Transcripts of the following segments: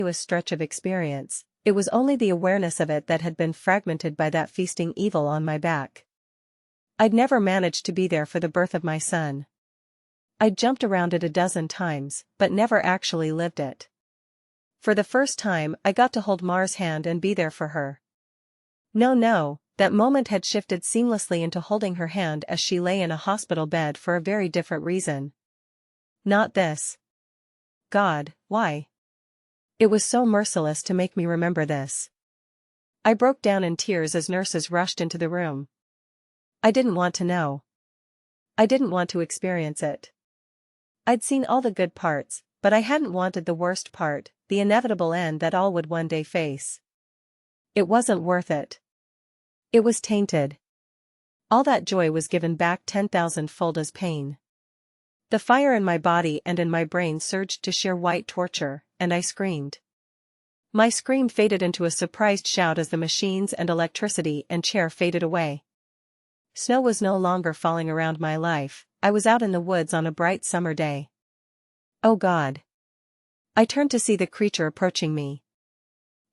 continuous stretch of experience, it was only the awareness of it that had been fragmented by that feasting evil on my back. I'd never managed to be there for the birth of my son. I'd jumped around it a dozen times, but never actually lived it. For the first time, I got to hold Mar's hand and be there for her. No, that moment had shifted seamlessly into holding her hand as she lay in a hospital bed for a very different reason. Not this. God, why? It was so merciless to make me remember this. I broke down in tears as nurses rushed into the room. I didn't want to know. I didn't want to experience it. I'd seen all the good parts, but I hadn't wanted the worst part, the inevitable end that all would one day face. It wasn't worth it. It was tainted. All that joy was given back 10,000-fold as pain. The fire in my body and in my brain surged to sheer white torture, and I screamed. My scream faded into a surprised shout as the machines and electricity and chair faded away. Snow was no longer falling around my life. I was out in the woods on a bright summer day. Oh God. I turned to see the creature approaching me.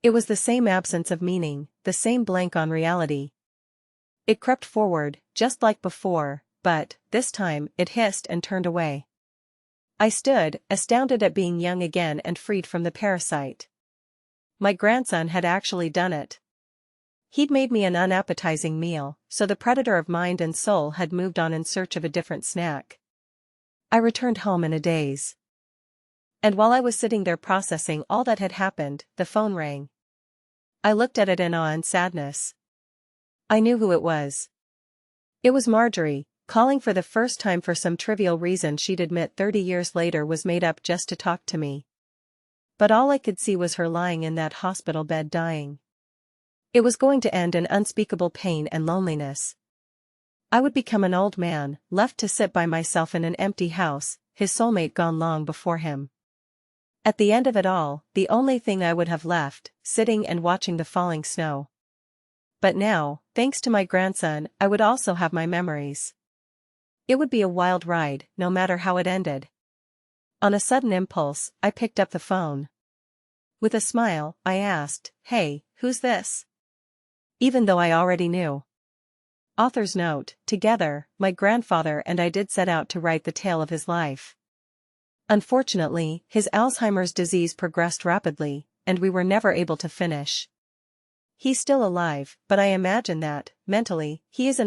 It was the same absence of meaning, the same blank on reality. It crept forward, just like before, but, this time, it hissed and turned away. I stood, astounded at being young again and freed from the parasite. My grandson had actually done it. He'd made me an unappetizing meal, so the predator of mind and soul had moved on in search of a different snack. I returned home in a daze. And while I was sitting there processing all that had happened, the phone rang. I looked at it in awe and sadness. I knew who it was. It was Marjorie, calling for the first time for some trivial reason she'd admit 30 years later was made up just to talk to me. But all I could see was her lying in that hospital bed dying. It was going to end in unspeakable pain and loneliness. I would become an old man, left to sit by myself in an empty house, his soulmate gone long before him. At the end of it all, the only thing I would have left, sitting and watching the falling snow. But now, thanks to my grandson, I would also have my memories. It would be a wild ride, no matter how it ended. On a sudden impulse, I picked up the phone. With a smile, I asked, "Hey, who's this?" Even though I already knew. Author's note: together, my grandfather and I did set out to write the tale of his life. Unfortunately, his Alzheimer's disease progressed rapidly, and we were never able to finish. He's still alive, but I imagine that, mentally, he is in a